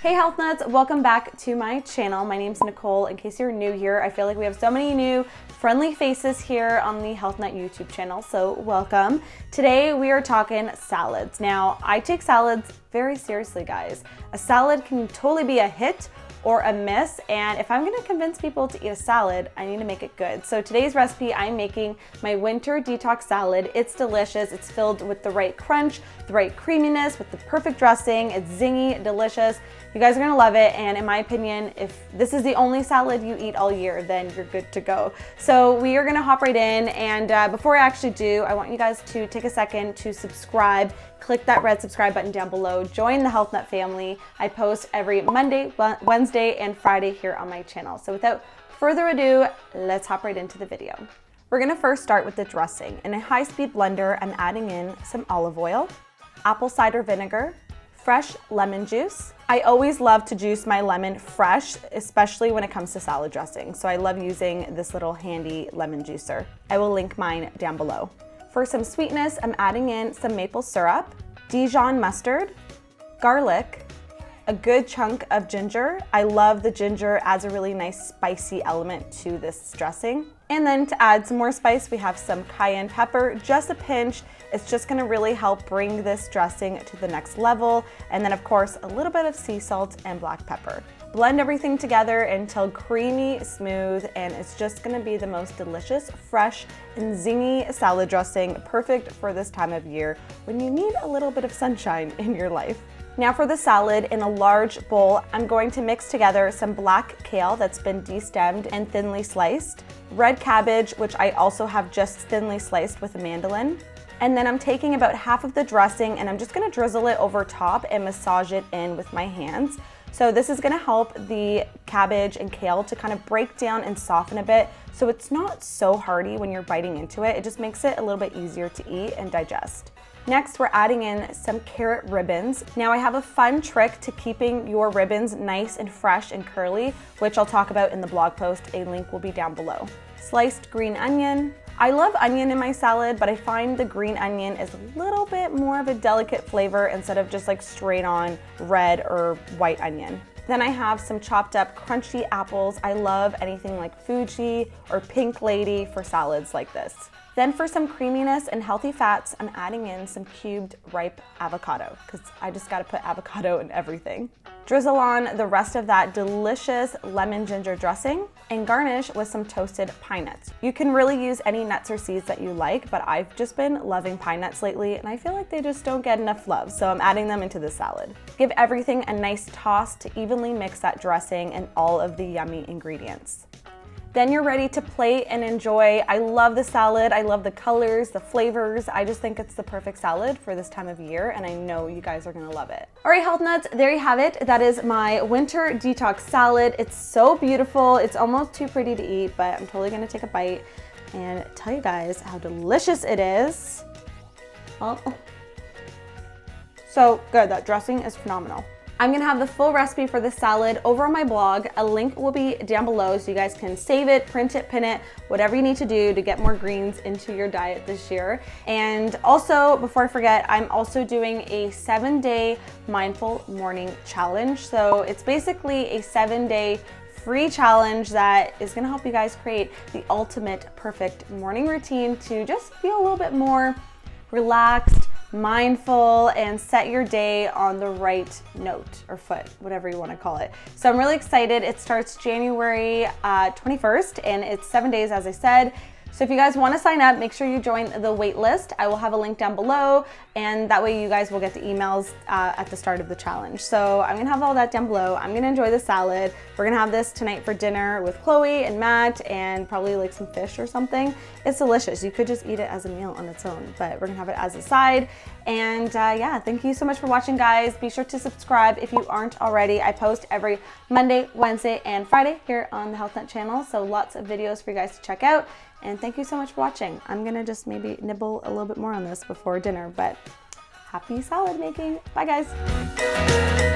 Hey Health Nuts, welcome back to my channel. My name's Nicole. In case you're new here, I feel like we have so many new friendly faces here on the Health Nut YouTube channel, so welcome. Today we are talking salads. Now, I take salads very seriously, guys. A salad can totally be a hit or a miss, and if I'm gonna convince people to eat a salad, I need to make it good. So today's recipe, I'm making my winter detox salad. It's delicious. It's filled with the right crunch, the right creaminess, with the perfect dressing. It's zingy, delicious. You guys are gonna love it, and in my opinion, if this is the only salad you eat all year, then you're good to go. So we are gonna hop right in, and before I actually do, I want you guys to take a second to subscribe. Click that red subscribe button down below. Join the Health Nut family. I post every Monday, Wednesday, and Friday here on my channel. So without further ado, let's hop right into the video. We're gonna first start with the dressing. In a high-speed blender, I'm adding in some olive oil, apple cider vinegar, fresh lemon juice. I always love to juice my lemon fresh, especially when it comes to salad dressing. So I love using this little handy lemon juicer. I will link mine down below. For some sweetness, I'm adding in some maple syrup, DIJON mustard, garlic, a good chunk of ginger. I love the ginger, adds a really nice spicy element to this dressing. And then to add some more spice, we have some cayenne pepper, just a pinch. It's just gonna really help bring this dressing to the next level. And then of course, a little bit of sea salt and black pepper. Blend everything together until creamy, smooth, and it's just gonna be the most delicious, fresh, and zingy salad dressing, perfect for this time of year when you need a little bit of sunshine in your life. Now for the salad, in a large bowl, I'm going to mix together some black kale that's been destemmed and thinly sliced, red cabbage, which I also have just thinly sliced with a mandolin, and then I'm taking about half of the dressing and I'm just gonna drizzle it over top and massage it in with my hands. So this is gonna help the cabbage and kale to kind of break down and soften a bit, so it's not so hearty when you're biting into it. It just makes it a little bit easier to eat and digest. Next, we're adding in some carrot ribbons. Now I have a fun trick to keeping your ribbons nice and fresh and curly, which I'll talk about in the blog post. A link will be down below. Sliced green onion. I love onion in my salad, but I find the green onion is a little bit more of a delicate flavor instead of just like straight on red or white onion. Then I have some chopped up crunchy apples. I love anything like Fuji or Pink Lady for salads like this. Then for some creaminess and healthy fats, I'm adding in some cubed ripe avocado, because I just gotta put avocado in everything. Drizzle on the rest of that delicious lemon ginger dressing and garnish with some toasted pine nuts. You can really use any nuts or seeds that you like, but I've just been loving pine nuts lately and I feel like they just don't get enough love, so I'm adding them into the salad. Give everything a nice toss to evenly mix that dressing and all of the yummy ingredients. Then you're ready to plate and enjoy. I love the salad. I love the colors, the flavors. I just think it's the perfect salad for this time of year, and I know you guys are gonna love it. All right, Health Nuts, there you have it. That is my winter detox salad. It's so beautiful. It's almost too pretty to eat, but I'm totally gonna take a bite and tell you guys how delicious it is. Oh. So good, that dressing is phenomenal. I'm gonna have the full recipe for this salad over on my blog. A link will be down below so you guys can save it, print it, pin it, whatever you need to do to get more greens into your diet this year. And also, before I forget, I'm also doing a 7-day mindful morning challenge. So it's basically a 7-day free challenge that is gonna help you guys create the ultimate perfect morning routine to just feel a little bit more relaxed, mindful, and set your day on the right note or foot, whatever you want to call it. So I'm really excited. It starts January 21st and it's 7 days, as I said. So if you guys want to sign up, make sure you join the wait list. I will have a link down below, and that way you guys will get the emails at the start of the challenge. So I'm gonna have all that down below. I'm gonna enjoy the salad. We're gonna have this tonight for dinner with Chloe and Matt, and probably like some fish or something. It's delicious. You could just eat it as a meal on its own, but we're gonna have it as a side. And yeah, thank you so much for watching, guys. Be sure to subscribe if you aren't already. I post every Monday, Wednesday, and Friday here on the Health Nut channel, so lots of videos for you guys to check out. And thank you so much for watching. I'm gonna just maybe nibble a little bit more on this before dinner, but happy salad making. Bye, guys.